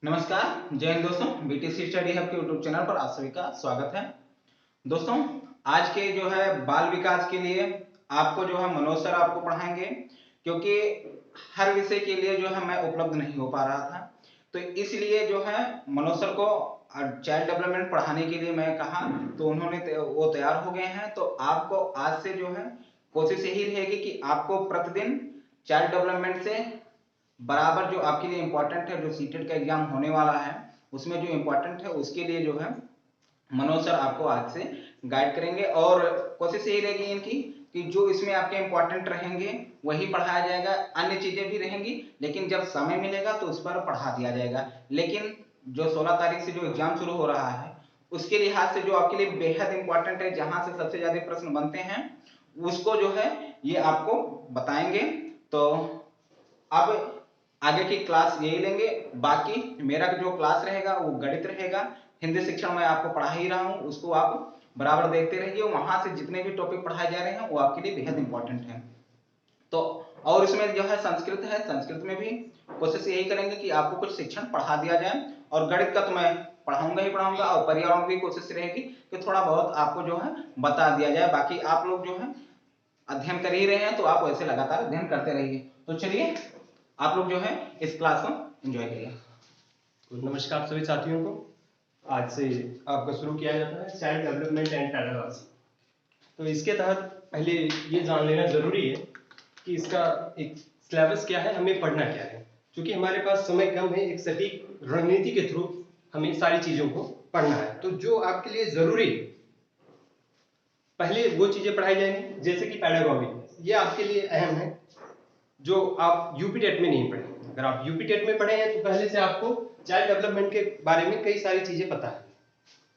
नमस्कार, जय हिंद दोस्तों। बीटीसी स्टडी हब के यूट्यूब चैनल पर आप सभी का स्वागत है। दोस्तों, आज के जो है बाल विकास के लिए आपको जो है मनोज सर आपको पढ़ाएंगे, क्योंकि हर विषय के लिए जो है मैं उपलब्ध नहीं हो पा रहा था, तो इसलिए जो है मनोज सर को चाइल्ड डेवलपमेंट पढ़ाने के लिए मैं कहा, तो उन्होंने वो तैयार हो गए हैं। तो आपको आज से जो है कोशिश यही रहेगी कि आपको प्रतिदिन चाइल्ड डेवलपमेंट से बराबर जो आपके लिए इम्पोर्टेंट है, जो सीटेट का एग्जाम होने वाला है उसमें जो इम्पोर्टेंट है उसके लिए जो है मनोज सर आपको आज से गाइड करेंगे। और कोशिश यही रहेगी इनकी कि जो इसमें आपके इम्पोर्टेंट रहेंगे वही पढ़ाया जाएगा, अन्य चीजें भी रहेंगी लेकिन जब समय मिलेगा तो उस पर पढ़ा दिया जाएगा। लेकिन जो 16 तारीख से जो एग्जाम शुरू हो रहा है उसके लिहाज से जो आपके लिए बेहद इंपॉर्टेंट है, जहां से सबसे ज्यादा प्रश्न बनते हैं, उसको जो है ये आपको बताएंगे। तो अब आगे की क्लास यही लेंगे। बाकी मेरा जो क्लास रहेगा वो गणित रहेगा, हिंदी शिक्षण मैं आपको पढ़ा ही रहा हूँ, उसको आप बराबर देखते रहिए। वहां से जितने भी टॉपिक पढ़ाए जा रहे हैं वो आपके लिए बेहद इंपॉर्टेंट है। तो और इसमें जो है संस्कृत है, संस्कृत में भी कोशिश यही करेंगे कि आपको कुछ शिक्षण पढ़ा दिया जाए। और गणित का तो मैं पढ़ाऊंगा ही पढ़ाऊंगा, और पर्यावरण की कोशिश रहेगी कि थोड़ा बहुत आपको जो है बता दिया जाए। बाकी आप लोग जो है अध्ययन कर ही रहे हैं तो आप वैसे लगातार अध्ययन करते रहिए। तो चलिए आप लोग जो है इस क्लास को एंजॉय करिए। नमस्कार सभी साथियों को। आज से आपका शुरू किया जाता है चाइल्ड डेवलपमेंट एंड पेडागॉजी। तो इसके तहत पहले ये जान लेना जरूरी है कि इसका एक सिलेबस क्या है, हमें पढ़ना क्या है। क्योंकि हमारे पास समय कम है, एक सटीक रणनीति के थ्रू हमें सारी चीजों को पढ़ना है। तो जो आपके लिए जरूरी है पहले वो चीजें पढ़ाई जाएंगी, जैसे कि पेडागॉजी। ये आपके लिए अहम है जो आप यूपी टेट में नहीं पढ़े। अगर आप यूपी टेट में पढ़े हैं तो पहले से आपको चाइल्ड डेवलपमेंट के बारे में कई सारी चीजें पता है।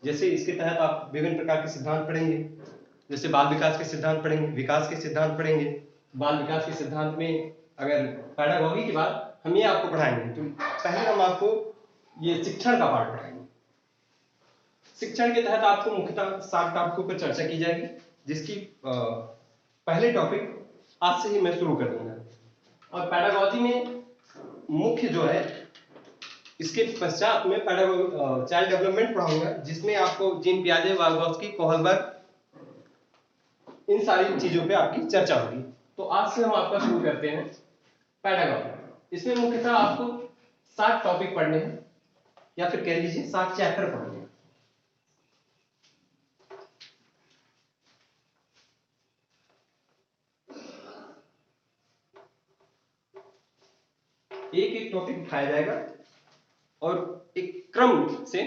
जैसे इसके तहत आप विभिन्न प्रकार के सिद्धांत पढ़ेंगे, जैसे बाल विकास के सिद्धांत पढ़ेंगे, विकास के सिद्धांत पढ़ेंगे। बाल विकास के सिद्धांत में अगर पेडागॉजी के बाद हम ये आपको पढ़ाएंगे तो पहले हम आपको ये शिक्षण का पार्ट पढ़ाएंगे। शिक्षण के तहत आपको मुख्यतः 7 टॉपिकों पर चर्चा की जाएगी, जिसकी पहले टॉपिक आज से ही मैं शुरू कर दूंगा। और पेडागॉजी में मुख्य जो है, इसके पश्चात में चाइल्ड डेवलपमेंट पढ़ाऊंगा, जिसमें आपको जीन पियाजे, वाल्गोस्की, कोहलबर्ग, इन सारी चीजों पे आपकी चर्चा होगी। तो आज से हम आपका शुरू करते हैं पेडागॉजी। इसमें मुख्यतः आपको 7 टॉपिक पढ़ने हैं, या फिर कह लीजिए 7 चैप्टर पढ़ने हैं। एक एक टॉपिक उठाया जाएगा और एक क्रम से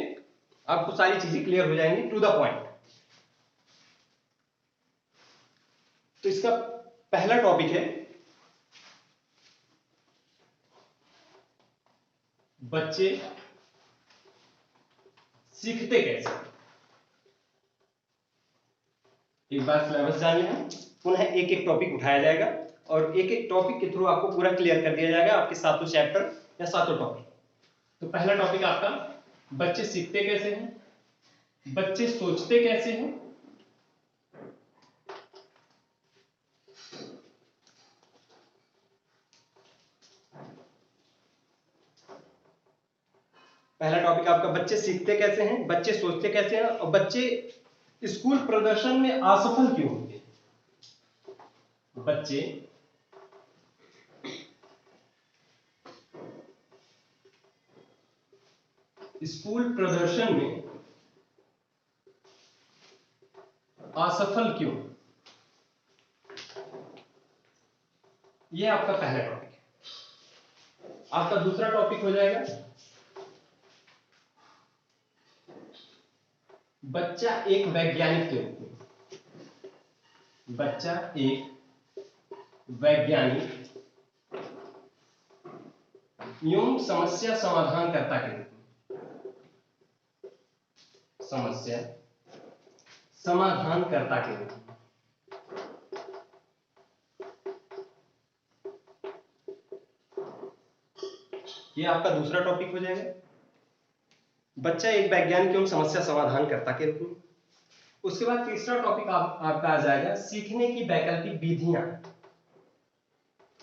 आपको सारी चीजें क्लियर हो जाएंगी, टू द पॉइंट। तो इसका पहला टॉपिक है बच्चे सीखते कैसे। एक बार सिलेबस जान लें, पुनः एक एक टॉपिक उठाया जाएगा और एक एक टॉपिक के थ्रू आपको पूरा क्लियर कर दिया जाएगा, आपके 7 चैप्टर या 7 टॉपिक। तो पहला टॉपिक आपका बच्चे सीखते कैसे हैं, बच्चे सोचते कैसे हैं, पहला टॉपिक आपका बच्चे सीखते कैसे हैं, बच्चे सोचते कैसे हैं, और बच्चे स्कूल प्रदर्शन में असफल क्यों होते हैं। बच्चे स्कूल प्रदर्शन में असफल क्यों, यह आपका पहला टॉपिक है। आपका दूसरा टॉपिक हो जाएगा बच्चा एक वैज्ञानिक के रूप में। बच्चा एक वैज्ञानिक एवं समस्या समाधानकर्ता के रूप में, समस्या समाधानकर्ता के रूप में। ये आपका दूसरा टॉपिक हो जाएगा, बच्चा एक वैज्ञानिक एवं समस्या समाधानकर्ता के रूप में। उसके बाद तीसरा टॉपिक आपका आ जाएगा सीखने की वैकल्पिक विधियां,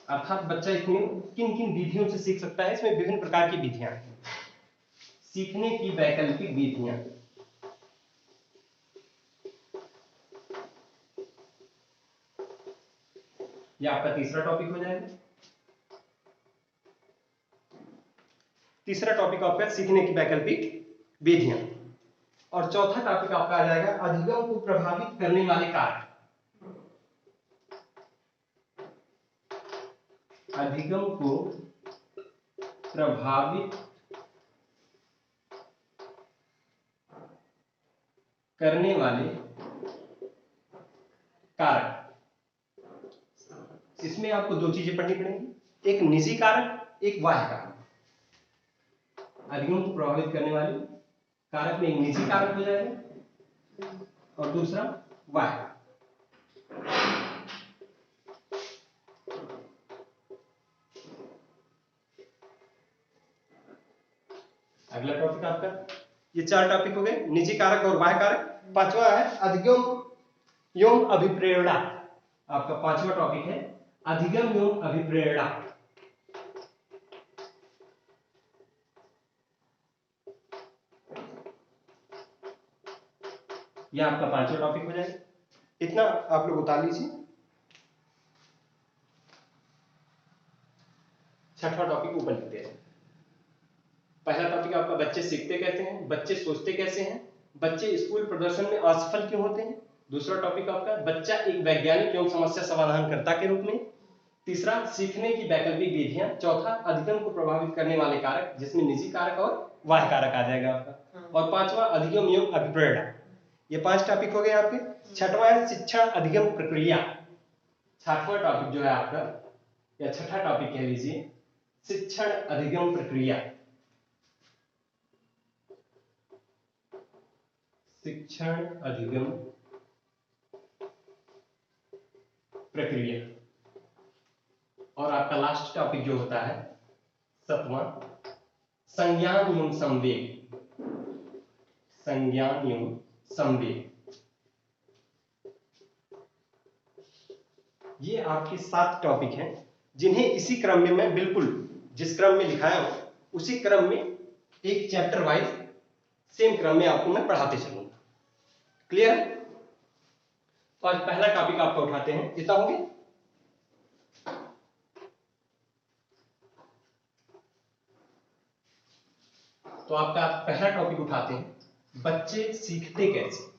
अर्थात बच्चा इसमें किन किन विधियों से सीख सकता है। इसमें विभिन्न प्रकार की विधियां हैं। सीखने की वैकल्पिक विधियां। यह आपका तीसरा टॉपिक हो जाएगा। तीसरा टॉपिक आपका सीखने की वैकल्पिक विधियां। और चौथा टॉपिक आपका आ जाएगा अधिगम को प्रभावित करने वाले कारक। अधिगम को प्रभावित करने वाले कारक। इसमें आपको दो चीजें पढ़नी पड़ेंगी, एक निजी कारक, एक बाह्य कारक। अधिगम को प्रभावित करने वाले कारक में एक निजी कारक हो जाएगा और दूसरा बाह्य। अगला टॉपिक आपका, ये चार टॉपिक हो गए, निजी कारक और बाह्य कारक। पांचवा है अधिगम एवं अभिप्रेरणा। आपका पांचवा टॉपिक है अधिगम एवं अभिप्रेरणा। यह आपका पांचवा टॉपिक हो जाएगा। इतना आप लोग उतार लीजिए। छठवां टॉपिक ऊपर लिखते हैं। पहला टॉपिक आपका बच्चे सीखते कैसे हैं, बच्चे सोचते कैसे हैं, बच्चे स्कूल प्रदर्शन में असफल क्यों होते हैं। दूसरा टॉपिक आपका बच्चा एक वैज्ञानिक एवं समस्या समाधानकर्ता के रूप में। तीसरा सीखने की वैकल्पिक विधियां। चौथा अधिगम को प्रभावित करने वाले कारक, जिसमें निजी कारक और बाह्य कारक आ जाएगा आपका। और पांचवा अधिगम एवं अभिप्रेरणा। ये पांच टॉपिक हो गए आपके। छठवां है शिक्षण अधिगम प्रक्रिया। छठवां टॉपिक जो है आपका, या छठा टॉपिक कह लीजिए, शिक्षण अधिगम प्रक्रिया। शिक्षण अधिगम प्रक्रिया। और आपका लास्ट टॉपिक जो होता है सातवां, संज्ञान एवं संवेग। संज्ञान एवं संवेग। ये आपके 7 टॉपिक हैं, जिन्हें इसी क्रम में मैं बिल्कुल जिस क्रम में लिखाया हूं उसी क्रम में एक चैप्टर वाइज सेम क्रम में आपको मैं पढ़ाते चलूंगा। क्लियर? तो आज पहला टॉपिक आपका उठाते हैं। कितना हो गया? तो आपका पहला टॉपिक उठाते हैं, बच्चे सीखते कैसे।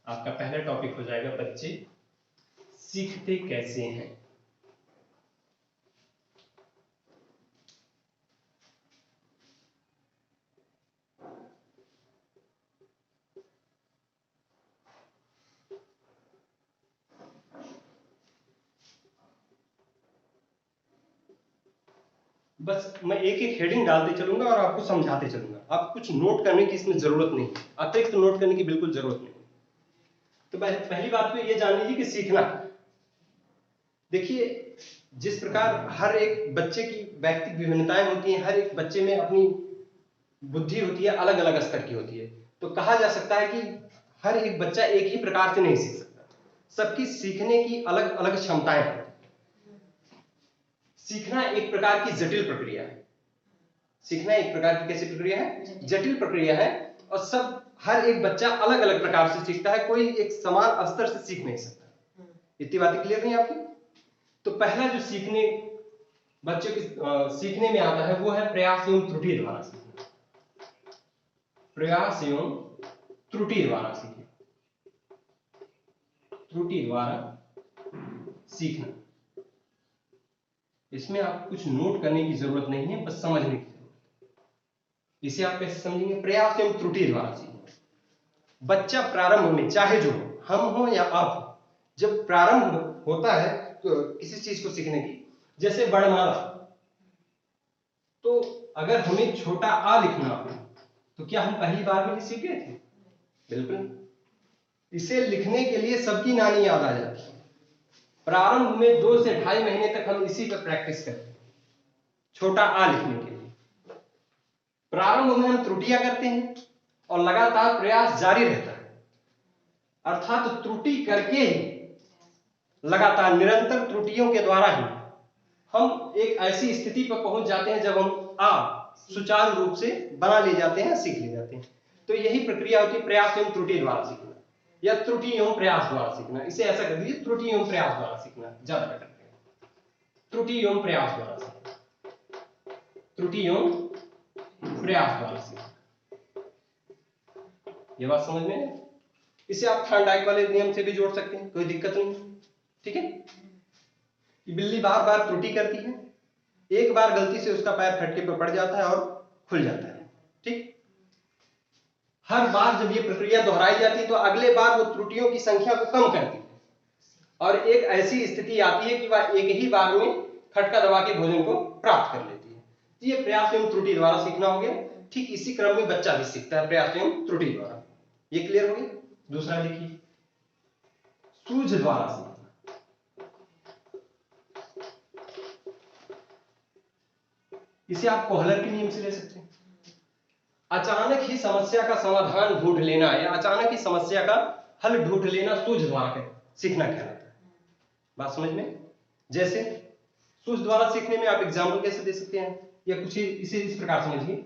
आपका पहला टॉपिक हो जाएगा बच्चे सीखते कैसे हैं। बस मैं एक एक हेडिंग डालते चलूंगा और आपको समझाते चलूंगा। आप कुछ नोट करने की इसमें जरूरत नहीं, अतिरिक्त नोट करने की बिल्कुल जरूरत नहीं। तो पहली बात तो ये जान लीजिए कि सीखना, देखिए जिस प्रकार हर एक बच्चे की व्यक्तिगत विभिन्नताएं होती हैं, हर एक बच्चे में अपनी बुद्धि होती है, अलग अलग स्तर की होती है। तो कहा जा सकता है कि हर एक बच्चा एक ही प्रकार से नहीं सीख सकता, सबकी सीखने की अलग अलग क्षमताएं हैं। सीखना एक प्रकार की जटिल प्रक्रिया है। सीखना एक प्रकार की कैसी प्रक्रिया है? जटिल प्रक्रिया है। और सब हर एक बच्चा अलग अलग प्रकार से सीखता है, कोई एक समान स्तर से सीख नहीं सकता। इतनी बातें क्लियर नहीं आपकी? तो पहला जो सीखने बच्चों के सीखने में आता है वो है प्रयास एवं त्रुटि द्वारा सीखना। प्रयास एवं त्रुटि द्वारा सीखना। त्रुटि द्वारा सीखना। इसमें आप कुछ नोट करने की जरूरत नहीं है, बस समझने की जरूरत है। इसे आप कैसे समझेंगे? प्रयास एवं त्रुटि द्वारा सीखना। बच्चा प्रारंभ में, चाहे जो हो, हम हो या आप हो, जब प्रारंभ होता है तो किसी चीज को सीखने की, जैसे वर्णमाला, तो अगर हमें छोटा आ लिखना हो तो क्या हम पहली बार में सीख गए थे? बिल्कुल। इसे लिखने के लिए सबकी नानी याद आ जाती है। प्रारंभ में 2 से 2.5 महीने तक हम इसी पर प्रैक्टिस करते हैं, छोटा आ लिखने के लिए। प्रारंभ में हम त्रुटियां करते हैं और लगातार प्रयास जारी रहता है, अर्थात त्रुटि करके ही, लगातार निरंतर त्रुटियों के द्वारा ही हम एक ऐसी स्थिति पर पहुंच जाते हैं जब हम सुचारू रूप से बना ले जाते हैं, सीख ले जाते हैं। तो यही प्रक्रिया होती है प्रयास एवं त्रुटि द्वारा सीखना या त्रुटि एवं प्रयास द्वारा सीखना। इसे ऐसा कर दीजिए, त्रुटि एवं प्रयास द्वारा सीखना ज्यादा बेटर है। त्रुटि एवं प्रयास द्वारा सीखना, त्रुटि एवं प्रयास द्वारा सीखना। ये बात समझ में है? इसे आप थॉर्नडाइक वाले नियम से भी जोड़ सकते हैं, कोई दिक्कत नहीं। ठीक है, कि बिल्ली बार बार त्रुटि करती है, एक बार गलती से उसका पैर फटके पर पड़ जाता है और खुल जाता है। ठीक, हर बार जब ये प्रक्रिया दोहराई जाती है तो अगले बार वो त्रुटियों की संख्या को कम करती है और एक ऐसी स्थिति आती है कि वह एक ही बार में खटका दबा के भोजन को प्राप्त कर लेती है। तो ये प्रयास एवं त्रुटि द्वारा सीखना हो गया। ठीक इसी क्रम में बच्चा भी सीखता है प्रयास एवं त्रुटि द्वारा। ये क्लियर हो गया? दूसरा देखिए, सूझ द्वारा सीखना। इसे आप कोहलर के नियम से ले सकते हैं। अचानक ही समस्या का समाधान ढूंढ लेना या अचानक ही समस्या का हल ढूंढ लेना सूझ द्वारा सीखना कहलाता है। बात समझ में? जैसे सूझ द्वारा सीखने में आप एग्जाम्पल कैसे दे सकते हैं, या कुछ इसे इस प्रकार समझिए,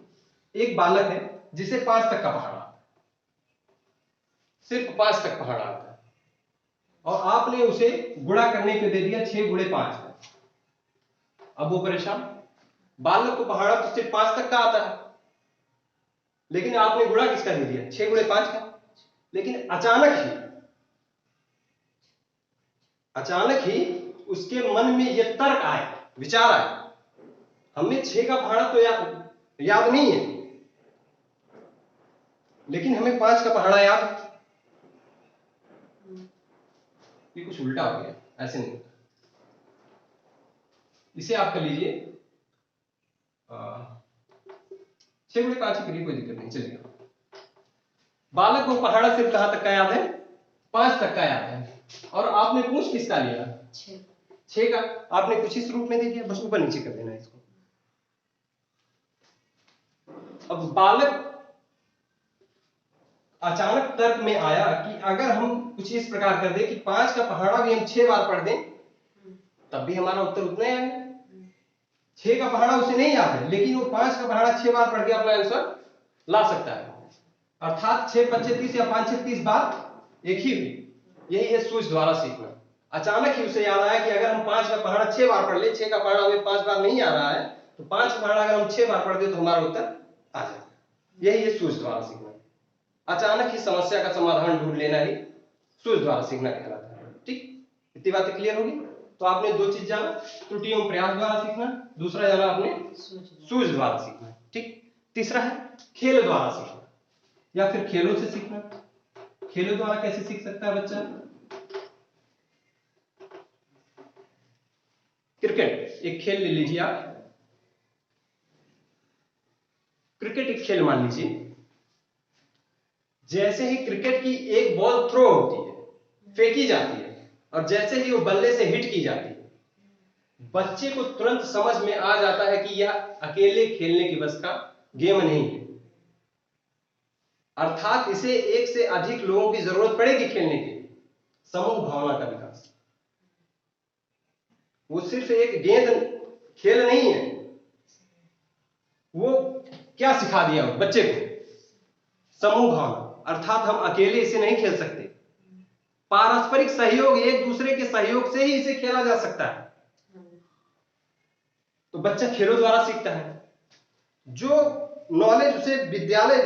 एक बालक है जिसे 5 तक का पहाड़ा आता है, सिर्फ 5 तक पहाड़ा आता है, और आपने उसे गुणा करने के दे दिया 6 गुणे 5 का। अब वो परेशान, बालक को पहाड़ा तो सिर्फ 5 तक का आता है, लेकिन आपने गुणा किसका दे दिया? 6 गुणे 5 का। लेकिन अचानक ही उसके मन में यह तर्क आए, विचार आए, हमें 6 का पहाड़ा तो याद नहीं है, लेकिन हमें 5 का पहाड़ा याद। ये कुछ उल्टा हो गया, ऐसे नहीं होता। इसे आप कर लीजिए 6 गुणे 5 के लिए कोई दिक्कत नहीं चलेगा। बालक को पहाड़ा सिर्फ कहां तक का याद है? 5 तक का याद है, और आपने पूछ किसका लिया? 6 का। आपने कुछ इस रूप में दे दिया, बस ऊपर नीचे कर देना इसको। अब बालक अचानक तर्क में आया कि अगर हम कुछ इस प्रकार कर दे कि 5 का पहाड़ा भी हम 6 बार पढ़ दें तब भी हमारा उत्तर उतना ही आएगा। 6 का पहाड़ा उसे नहीं याद है, लेकिन वो 5 का पहाड़ा 6 बार पढ़ के अपना आंसर ला सकता है। अर्थात 6 5 30 या 5 6 30 बात एक ही हुई। यही है सूझ द्वारा सीखना। अचानक ही उसे याद आया कि अगर हम 5 का पहाड़ा 6 बार पढ़ ले, 6 का पहाड़ा हमें 5 बार नहीं आ रहा है, तो 5 का पहाड़ा अगर हम 6 बार पढ़ दे तो हमारा उत्तर आ जाएगा। यही है सूझ द्वारा सीखना। अचानक ही समस्या का समाधान ढूंढ लेना ही सूझ द्वारा सीखना कहलाता है। ठीक, इतनी बातें क्लियर होगी? तो आपने 2 चीज जाना, त्रुटि एवं प्रयास द्वारा सीखना, दूसरा जाना आपने सूझ द्वारा सीखना। ठीक, तीसरा है खेल द्वारा सीखना या फिर खेलों से सीखना। खेलों द्वारा कैसे सीख सकता है बच्चा? क्रिकेट एक खेल ले लीजिए आप। क्रिकेट एक खेल मान लीजिए। जैसे ही क्रिकेट की एक बॉल थ्रो होती है, फेंकी जाती है, और जैसे ही वो बल्ले से हिट की जाती है, बच्चे को तुरंत समझ में आ जाता है कि यह अकेले खेलने की बस का गेम नहीं है। अर्थात इसे एक से अधिक लोगों की जरूरत पड़ेगी खेलने के लिए। समूह भावना का विकास। वो सिर्फ एक गेंद खेल नहीं है, वो क्या सिखा दिया बच्चे को? समूह भावना। अर्थात हम अकेले इसे नहीं खेल सकते, पारस्परिक सहयोग, एक दूसरे के सहयोग से ही इसे खेला जा सकता है। तो बच्चा खेलों द्वारा सीखता है। जो नॉलेज उसे विद्यालय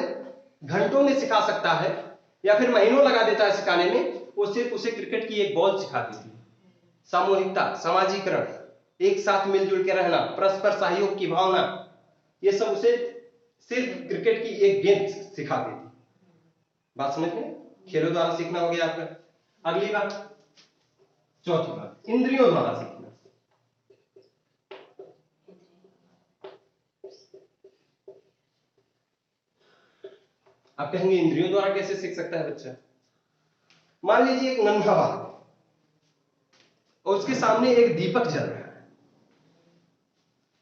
घंटों में सिखा सकता है या फिर महीनों लगा देता है सिखाने में, वो सिर्फ उसे क्रिकेट की एक बॉल सिखा देती है। सामूहिकता, समाजीकरण, एक साथ मिलजुल के रहना, परस्पर सहयोग की भावना, ये सब उसे सिर्फ क्रिकेट की एक गेंद सिखा देती। बात समझ में? खेलों द्वारा सीखना हो गया आपका। अगली बात, चौथी बात, इंद्रियों द्वारा सीखना। आप कहेंगे इंद्रियों द्वारा कैसे सीख सकता है बच्चा? मान लीजिए एक नन्हा बालक और उसके सामने एक दीपक जल रहा है।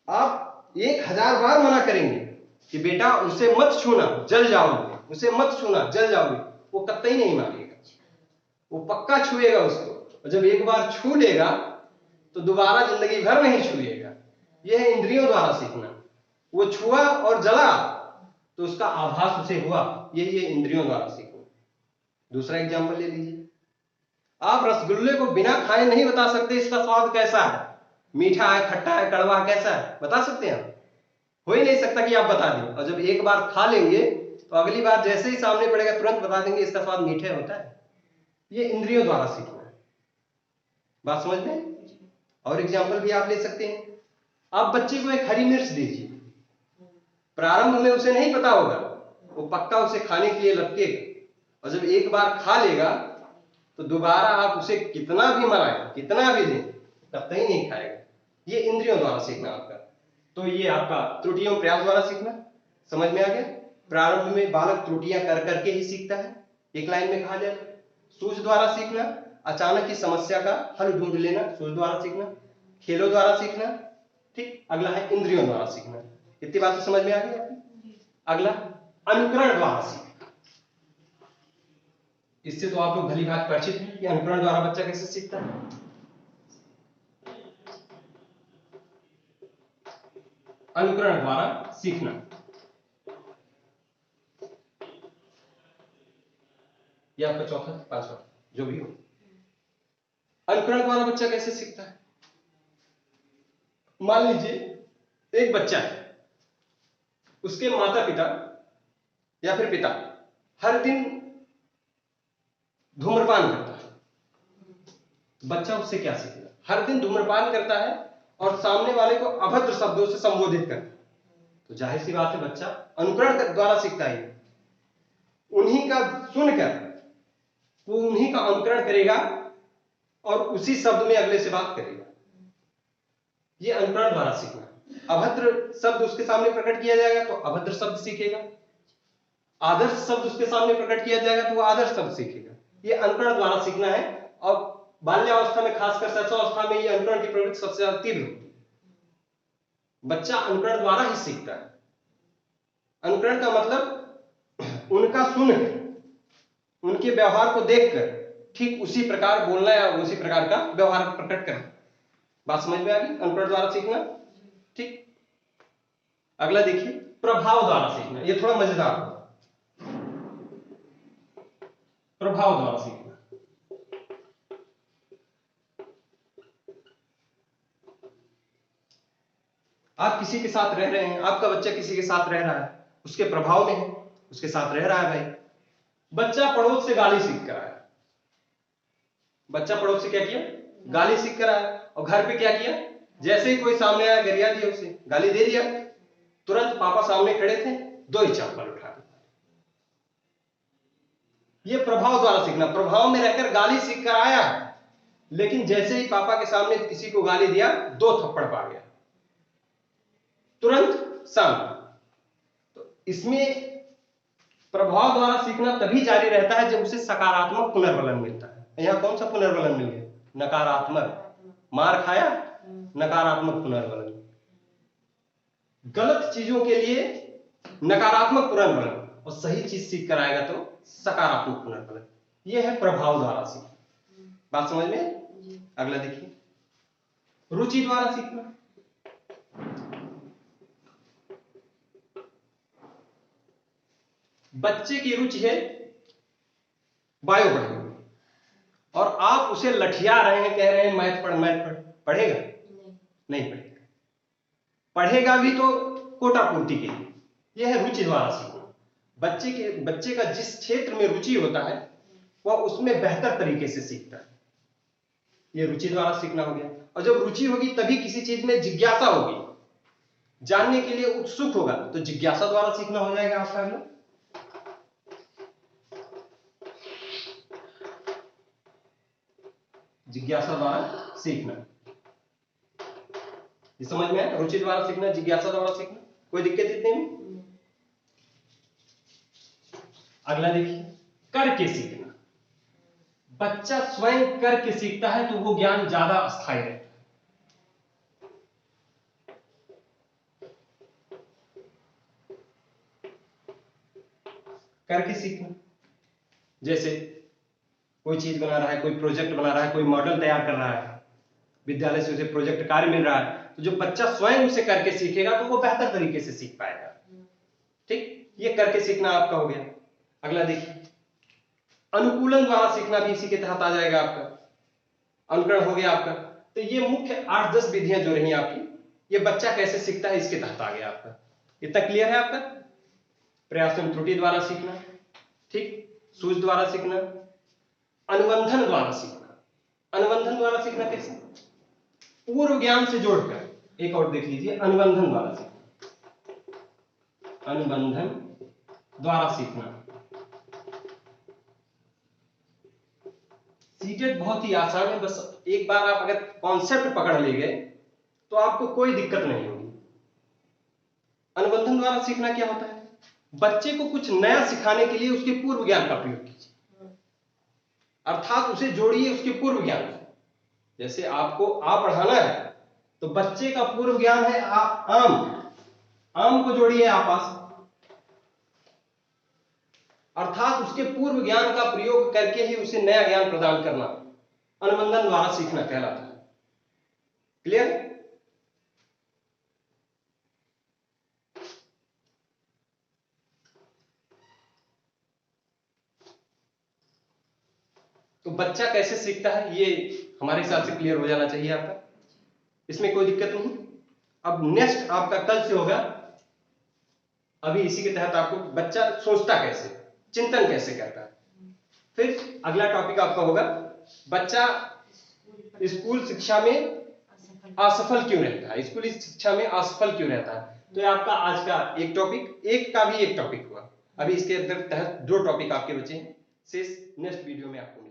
आप 1000 बार मना करेंगे कि बेटा उसे मत छूना, जल जाओगे, उसे मत छूना, जल जाओगे, वो कतई नहीं मानेगा। वो पक्का छुएगा उसको, और जब एक बार छू लेगा तो दोबारा जिंदगी भर नहीं छुएगा। यह है इंद्रियों द्वारा सीखना। वो छुआ और जला तो उसका आभास उसे हुआ, यही है इंद्रियों द्वारा सीखना। दूसरा एग्जांपल ले लीजिए, आप रसगुल्ले को बिना खाए नहीं बता सकते इसका स्वाद कैसा है, मीठा है, खट्टा है, कड़वा है, कैसा है, बता सकते हैं आप? हो ही नहीं सकता कि आप बता दें। और जब एक बार खा लेंगे तो अगली बार जैसे ही सामने पड़ेगा तुरंत बता देंगे इसका स्वाद मीठा होता है। ये इंद्रियों द्वारा सीखना है। बात समझ में? और एग्जाम्पल भी आप ले सकते हैं। आप बच्चे को एक हरी मिर्च दीजिए, प्रारंभ में उसे नहीं पता होगा, वो पक्का उसे खाने के लिए लपकेगा, और जब एक बार खा लेगा तो दोबारा आप उसे कितना भी मनाएं, कितना भी दें, तब तक ही नहीं खाएगा। ये इंद्रियों द्वारा सीखना आपका। तो ये आपका त्रुटियों प्रयास द्वारा सीखना समझ में आ गया। प्रारंभ में बालक त्रुटियां कर करके ही सीखता है, एक लाइन में कहा जाए। सूझ द्वारा सीखना, अचानक की समस्या का हल ढूंढ लेना, सूझ द्वारा सीखना। खेलों द्वारा सीखना, ठीक। अगला है इंद्रियों द्वारा सीखना। इतनी बात तो समझ में आ गई आपकी। अगला अनुकरण द्वारा सीखना। इससे तो आप लोग भली भांति परिचित हैं कि अनुकरण द्वारा बच्चा कैसे सीखता है। अनुकरण द्वारा सीखना, यह आपका चौथा पांचवा जो भी हो। अनुकरण द्वारा बच्चा कैसे सीखता है? मान लीजिए एक बच्चा है, उसके माता पिता या फिर पिता हर दिन धूम्रपान करता है, बच्चा उससे क्या सीखेगा? हर दिन धूम्रपान करता है और सामने वाले को अभद्र शब्दों से संबोधित करता है, तो जाहिर सी बात है बच्चा अनुकरण द्वारा सीखता है। उन्हीं का सुनकर वो उन्हीं का अनुकरण करेगा और उसी शब्द में अगले से बात करेगा। ये अनुकरण द्वारा सीखना। अभद्र शब्द उसके सामने प्रकट किया जाएगा तो अभद्र शब्द सीखेगा, आदर्श शब्द उसके सामने प्रकट किया जाएगा तो वो आदर्श शब्द सीखेगा। ये अनुकरण द्वारा सीखना है। और बाल्यावस्था में, खासकर शैशवावस्था में, ये अनुकरण की प्रवृत्ति सबसे ज्यादा तीव्र होती है। बच्चा अनुकरण द्वारा ही सीखता है। अनुकरण का मतलब उनका सुनकर, उनके व्यवहार को देखकर ठीक उसी प्रकार बोलना या उसी प्रकार का व्यवहार प्रकट करना। बात समझ में आ गई? अनुकरण द्वारा सीखना, ठीक। अगला देखिए, प्रभाव द्वारा सीखना। ये थोड़ा मजेदार है। प्रभाव द्वारा सीखना, आप किसी के साथ रह रहे हैं, आपका बच्चा किसी के साथ रह रहा है, उसके प्रभाव में है, उसके साथ रह रहा है भाई। बच्चा पड़ोस से गाली सीख कर आया, बच्चा पड़ोस से क्या किया? गाली सीख कर आया। और घर पे क्या किया? जैसे ही कोई सामने आया गरिया दिया, उसे गाली दे दिया। तुरंत पापा सामने खड़े थे, दो ही चप्पल उठा दी। ये प्रभाव द्वारा सीखना। प्रभाव में रहकर गाली सीख कर आया, लेकिन जैसे ही पापा के सामने किसी को गाली दिया, दो थप्पड़ पा गया, तुरंत शांत। तो इसमें प्रभाव द्वारा सीखना तभी जारी रहता है जब उसे सकारात्मक पुनर्बलन मिलता है। यहां कौन सा पुनर्बलन मिल गया? नकारात्मक। मार खाया, नकारात्मक पुनर्बलन। गलत चीजों के लिए नकारात्मक पुनर्बलन, और सही चीज सीख कर आएगा तो सकारात्मक पुनर्बलन। यह है प्रभाव द्वारा सीखना। बात समझ में? अगला देखिए, रुचि द्वारा सीखना। बच्चे की रुचि है बायो पढ़ने में, और आप उसे लठिया रहे हैं, कह रहे हैं मैथ पढ़, मैथ पढ़, पढ़ेगा? नहीं पढ़ेगा। पढ़ेगा भी तो कोटा पूर्ति के लिए। यह है रुचि द्वारा सीखना। बच्चे का जिस क्षेत्र में रुचि होता है वह उसमें बेहतर तरीके से सीखता है। यह रुचि द्वारा सीखना हो गया। और जब रुचि होगी तभी किसी चीज में जिज्ञासा होगी, जानने के लिए उत्सुक होगा, तो जिज्ञासा द्वारा सीखना हो जाएगा आपका। अगला जिज्ञासा द्वारा सीखना। ये समझ में आया? रुचि द्वारा सीखना, जिज्ञासा द्वारा सीखना, कोई दिक्कत इतने में? अगला देखिए, करके सीखना। बच्चा स्वयं करके सीखता है तो वो ज्ञान ज्यादा अस्थायी रहता है। करके सीखना, जैसे कोई चीज बना रहा है, कोई प्रोजेक्ट बना रहा है, कोई मॉडल तैयार कर रहा है, विद्यालय से उसे प्रोजेक्ट कार्य मिल रहा है, तो जो बच्चा स्वयं उसे करके सीखेगा तो वो बेहतर तरीके से सीख पाएगा। ठीक, ये करके सीखना आपका हो गया। अगला देखिए, अनुकूलन द्वारा सीखना भी इसी के तहत आ जाएगा आपका। अनुकरण हो गया आपका। तो ये मुख्य 8-10 विधियां जो रही आपकी, ये बच्चा कैसे सीखता है इसके तहत आ गया आपका। इतना क्लियर है आपका? प्रयास एवं त्रुटि द्वारा सीखना, ठीक, सूझ द्वारा सीखना, अनुबंधन द्वारा सीखना। अनुबंधन द्वारा सीखना कैसे? पूर्व ज्ञान से जोड़कर। एक और देख लीजिए, अनुबंधन द्वारा सीखना। अनुबंधन द्वारा सीखना। सीटेट बहुत ही आसान है, बस एक बार आप अगर कॉन्सेप्ट पकड़ ले गए तो आपको कोई दिक्कत नहीं होगी। अनुबंधन द्वारा सीखना क्या होता है? बच्चे को कुछ नया सिखाने के लिए उसके पूर्व ज्ञान का प्रयोग कीजिए, अर्थात उसे जोड़िए उसके पूर्व ज्ञान से। जैसे आपको आ पढ़ाना है तो बच्चे का पूर्व ज्ञान है आम, आम को जोड़िए आपस, अर्थात उसके पूर्व ज्ञान का प्रयोग करके ही उसे नया ज्ञान प्रदान करना अनुबंधन द्वारा सीखना कहलाता है। क्लियर? तो बच्चा कैसे सीखता है ये हमारे हिसाब से क्लियर हो जाना चाहिए आपका, इसमें कोई दिक्कत नहीं। अब नेक्स्ट आपका कल से होगा, अभी इसी के तहत आपको बच्चा सोचता कैसे, चिंतन कैसे करता है। फिर अगला टॉपिक आपका होगा बच्चा स्कूल शिक्षा में असफल क्यों रहता है, स्कूली शिक्षा में असफल क्यों रहता है। तो ये आपका आज का एक टॉपिक, एक का भी एक टॉपिक हुआ। अभी इसके तहत 2 टॉपिक आपके बचे हैं, शेष नेक्स्ट वीडियो में आपको